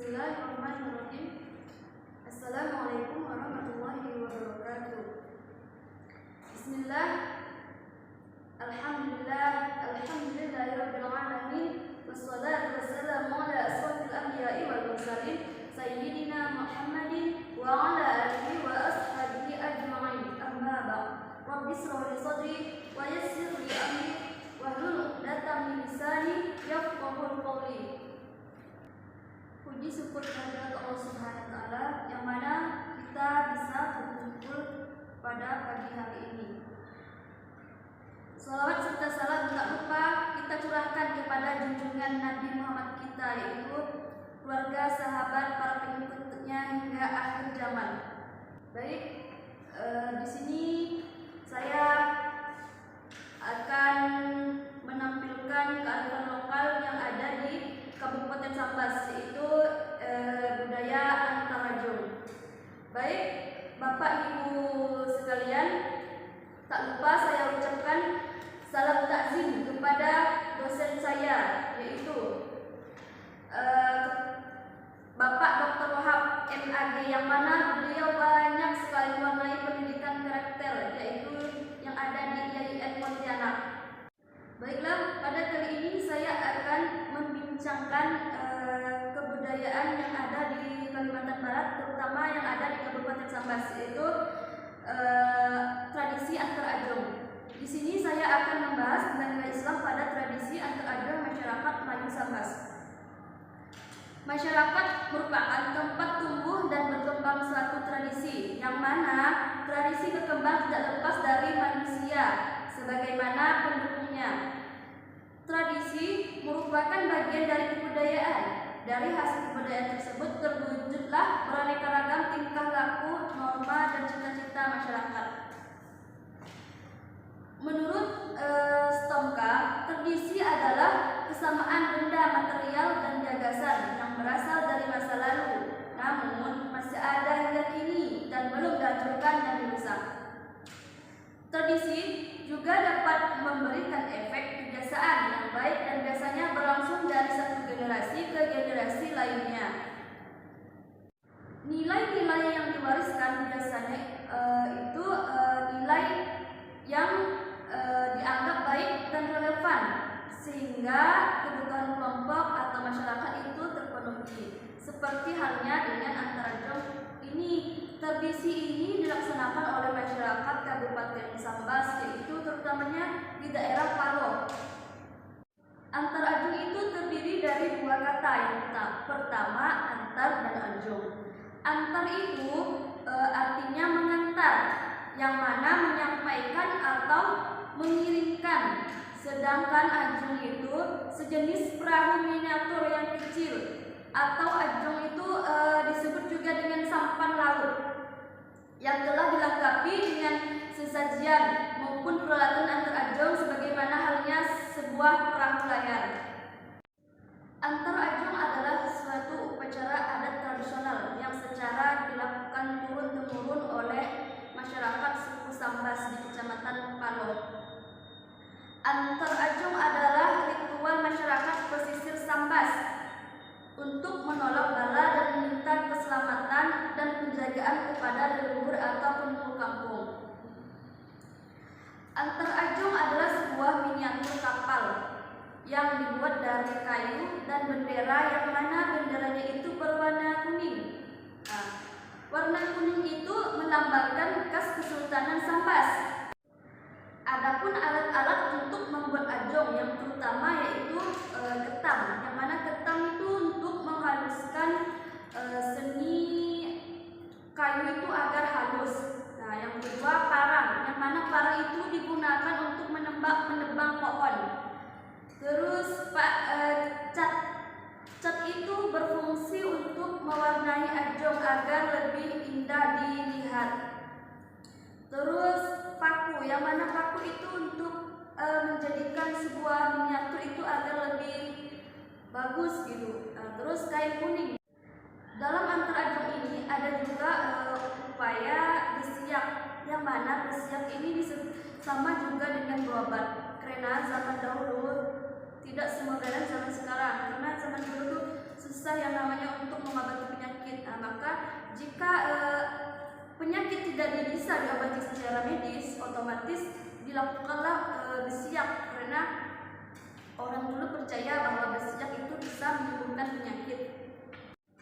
Bismillahirrahmanirrahim. Assalamualaikum warahmatullahi wabarakatuh. Bismillah. Alhamdulillahirabbil alamin. Wassalatu wassalamu ala asrofil anbiya'i wal mursalin sayyidina Muhammadin wa ala alihi wa ashabihi ajma'in. Amma ba'd. Rabbi shrah li sadri wa yassir li amri wahlul 'uqdatam min lisani yafqahul qawli. Puji syukur kehadirat Allah Subhanahu wa taala yang mana kita bisa berkumpul pada pagi hari ini. Salawat serta salam tak lupa kita curahkan kepada junjungan Nabi Muhammad kita, yaitu keluarga, sahabat, para pengikutnya hingga akhir zaman. Baik, di sini saya akan menampilkan kearifan lokal yang ada di Kabupaten Sambas, yaitu budaya Antarajung. Baik, Bapak Ibu sekalian, tak lupa saya ucapkan salam takzim kepada dosen saya, yaitu Bapak Dr. Wahab MAG, yang mana beliau banyak sekali mewarnai pendidikan karakter, yaitu yang ada di IAIN Pontianak. Baiklah, pada kali ini saya akan membincangkan kebudayaan yang ada di Kalimantan Barat, terutama yang ada di Kabupaten Sambas, yaitu tradisi Antarajung. Di sini saya akan membahas tentang nilai Islam pada tradisi Antarajung masyarakat Melayu Sambas. Masyarakat merupakan tempat tumbuh dan berkembang suatu tradisi, yang mana tradisi berkembang tidak lepas dari manusia sebagaimana pendukungnya. Tradisi merupakan bagian dari kebudayaan. Dari hasil kebudayaan tersebut terwujudlah beraneka ragam tingkah laku, norma, dan cita-cita masyarakat. Menurut Stomka, tradisi adalah kesamaan benda material dan gagasan yang berasal dari masa lalu, namun masih ada hingga kini dan belum dihancurkan dan dirusak. Tradisi juga dapat memberikan efek kebiasaan yang baik dan biasanya berlangsung dari satu generasi ke generasi lainnya. Nilai-nilai yang diwariskan biasanya itu nilai yang dianggap baik dan relevan, sehingga kebutuhan kelompok atau masyarakat itu terpenuhi. Seperti halnya dengan Antarajung ini, tradisi ini dilaksanakan oleh masyarakat Kabupaten Sambas, yaitu terutamanya di daerah Palo. Antarajung itu terdiri dari dua kata, yang pertama antar dan ajung. Antar itu artinya mengantar, yang mana menyampaikan atau mengirimkan, sedangkan ajung itu sejenis perahu miniatur yang kecil, atau ajung itu disebut juga dengan sampan laut yang telah dilengkapi dengan sesajian maupun peralatan Antarajung sebagaimana halnya sebuah perahu layar. Antarajung adalah suatu upacara adat tradisional yang secara dilakukan turun-temurun oleh masyarakat suku Sambas di Kecamatan Palo. Antarajung adalah ritual masyarakat pesisir Sambas untuk menolak bala dan meminta keselamatan dan penjagaan kepada leluhur atau penghulu kampung. Antarajung adalah sebuah miniatur kapal yang dibuat dari kayu dan bendera, yang mana benderanya itu berwarna kuning. Warna kuning itu melambangkan khas Kesultanan Sambas. Adapun alat-alat untuk membuat ajong yang terutama yaitu ketam, yang mana ketam itu untuk menghaluskan seni kayu itu agar halus. Nah, yang kedua parang, yang mana parang itu digunakan untuk menebang pohon. Terus cat itu berfungsi untuk mewarnai ajong agar lebih indah dilihat. Terus paku, yang mana paku itu untuk menjadikan sebuah miniatur itu agar lebih bagus gitu. Terus kain kuning. Dalam Antarajung ini ada juga upaya bersiap, yang mana bersiap ini sama juga dengan berobat. Karena zaman dahulu tidak semoderna zaman sekarang, karena zaman dulu tuh susah yang namanya untuk mengobati penyakit. Maka jika penyakit tidak bisa diobati secara medis, otomatis dilakukanlah besiak, karena orang dulu percaya bahwa besiak itu bisa menyembuhkan penyakit.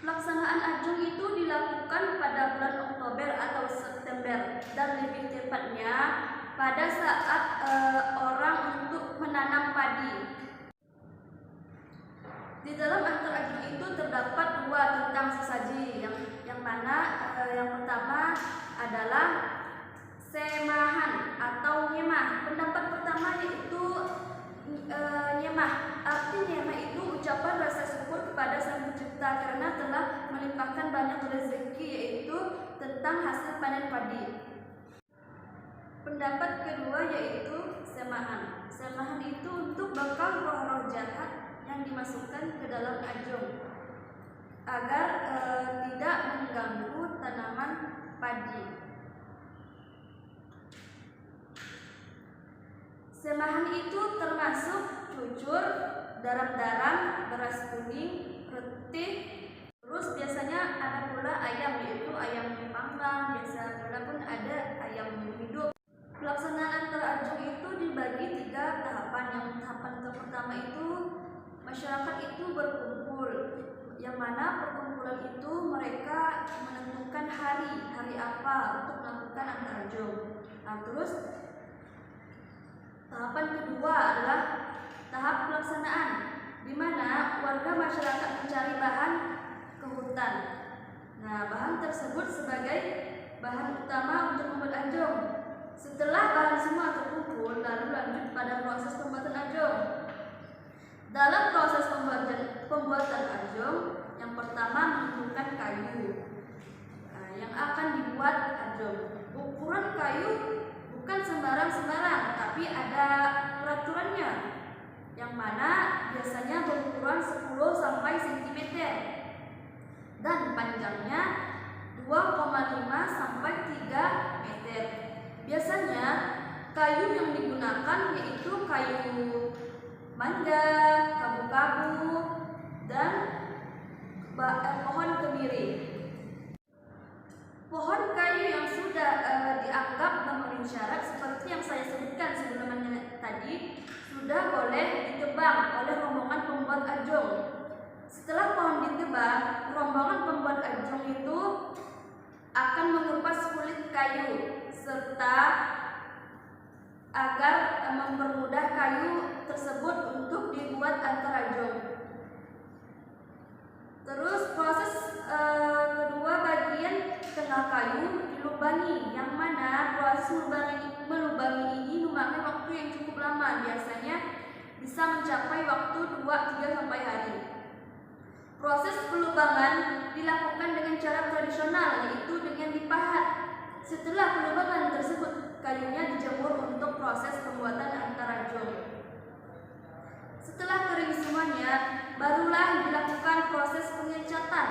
Pelaksanaan ajong itu dilakukan pada bulan Oktober atau September, dan lebih tepatnya pada saat orang untuk menanam padi. Di dalam antar ajong itu terdapat dua tentang sesaji, yang mana yang pertama adalah semahan atau nyemah. Pendapat pertama yaitu nyemah. Arti nyemah itu ucapan rasa syukur kepada Sang Pencipta karena telah melimpahkan banyak rezeki, yaitu tentang hasil panen padi. Pendapat kedua yaitu semahan. Semahan itu untuk bakal roh-roh jahat yang dimasukkan ke dalam ajong agar tidak mengganggu tanaman padi. Semahan itu termasuk cucur, daram-daram, beras kuning, retih, terus biasanya ada pula ayam, yaitu ayam panggang, biasa pula pun ada ayam hidup. Pelaksanaan antar ajong itu dibagi 3 tahapan. Yang tahapan pertama itu masyarakat itu berkumpul, yang mana perkumpulan itu mereka menentukan hari apa untuk melakukan antar ajong. Terus tahapan kedua adalah tahap pelaksanaan, di mana warga masyarakat mencari bahan ke hutan. Bahan tersebut sebagai bahan utama untuk membuat ajong. Setelah bahan semua terkumpul, lalu lanjut pada proses pembuatan ajong. Dalam proses pembuatan ajong, yang pertama menentukan kayu yang akan dibuat ajong. Ukuran kayu bukan sembarang-sembarang, tapi ada peraturannya, yang mana biasanya berukuran 10 sampai cm dan panjangnya 2,5 sampai 3 meter. Biasanya kayu yang digunakan yaitu kayu mangga, kabu-kabu, dan pohon kemiri. Pohon kayu yang sudah dianggap memenuhi syarat seperti yang saya sebutkan sebelumnya tadi sudah boleh ditebang oleh rombongan pembuat ajong. Setelah pohon ditebang, rombongan pembuat ajong itu akan mengupas kulit kayu serta agar mempermudah kayu tersebut untuk dibuat antar ajong. Terus proses kedua, bagian tengah kayu dilubangi, yang mana proses melubangi ini memakan waktu yang cukup lama, biasanya bisa mencapai waktu 2-3 sampai hari. Proses pelubangan dilakukan dengan cara tradisional, yaitu dengan dipahat. Setelah pelubangan tersebut, kayunya dijemur untuk proses pembuatan antar ajong. Setelah kering semuanya, barulah dilakukan proses pengecatan.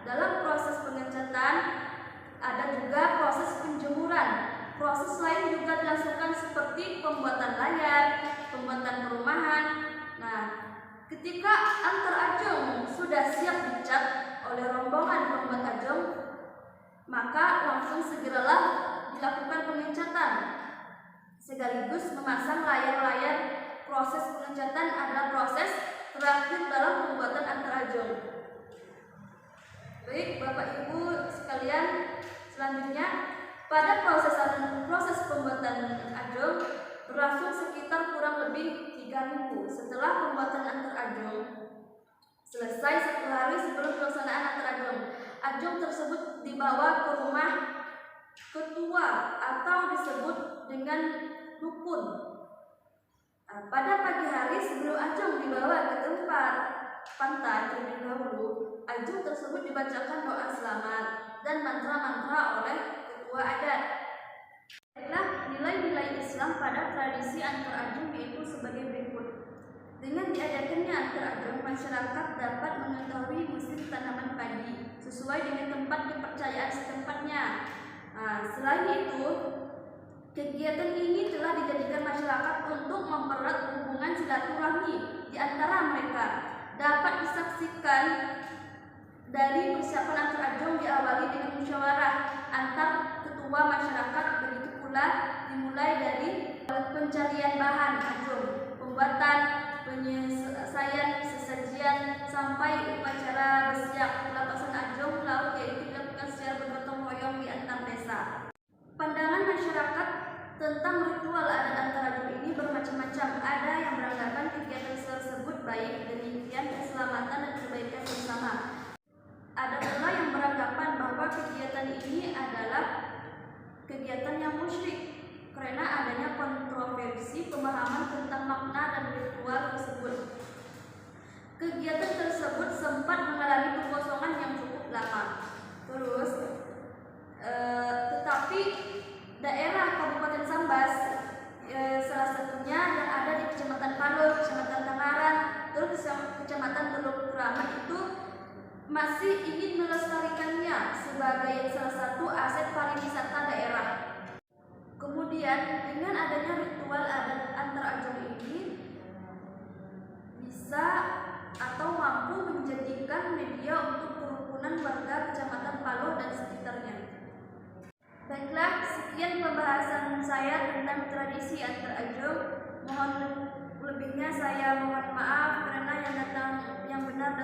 Dalam proses pengecatan ada juga proses penjemuran. Proses lain juga dilakukan seperti pembuatan layar, pembuatan perumahan. Ketika antar ajong sudah siap dicat oleh rombongan pembuat ajong, maka langsung segeralah dilakukan pengecatan sekaligus memasang layar-layar. Proses pengecatan adalah proses terakhir dalam pembuatan antar ajong. Baik Bapak Ibu sekalian, selanjutnya pada proses pembuatan ajong berlangsung sekitar kurang lebih 3 minggu. Setelah pembuatan antar ajong selesai 1 hari sebelum pelaksanaan antar ajong, ajong tersebut dibawa ke rumah ketua atau disebut dengan dukun. Pada pagi hari sebelum ajong dibawa ke tempat pantai terlebih dahulu, ajong tersebut dibacakan doa selamat dan mantra-mantra oleh ketua adat. Nilai-nilai Islam pada tradisi antar ajong yaitu sebagai berikut. Dengan diadakannya antar ajong, masyarakat dapat mengetahui musim tanaman padi sesuai dengan tempat kepercayaan setempatnya. Selain itu, kegiatan ini telah dijadikan masyarakat untuk mempererat hubungan silaturahmi di antara mereka. dapat disaksikan dari persiapan antar ajong diawali dengan musyawarah antar ketua masyarakat. Begitu pula dimulai dari pencarian bahan ajong, pembuatan, penyelesaian sesajian sampai upacara besiak pelepasan ajong laut, yaitu dilakukan secara bergotong royong di antar desa. Pandangan masyarakat tentang ritual adat antar ajong ini bermacam-macam. Ada yang beranggapan kegiatan tersebut baik, demikian keselamatan dan kebaikan bersama. Ada pula yang beranggapan bahwa kegiatan ini adalah kegiatan yang musyrik karena adanya kontroversi pemahaman tentang makna dan ritual tersebut. Kegiatan tersebut sempat mengalami kekosongan yang cukup lama. Tetapi daerah Kabupaten Sambas, salah satunya yang ada di Kecamatan Palur, Kecamatan Tangaran, terus Kecamatan Teluk Kramat itu masih ingin melestarikannya sebagai salah satu aset pariwisata daerah. Kemudian dengan adanya ritual adat antar ajong ini bisa atau mampu menjadikan media untuk kerukunan warga Kecamatan Palur dan sekitarnya. Baiklah, sekian pembahasan saya tentang tradisi antar ajong. Mohon lebihnya saya mohon maaf karena yang benar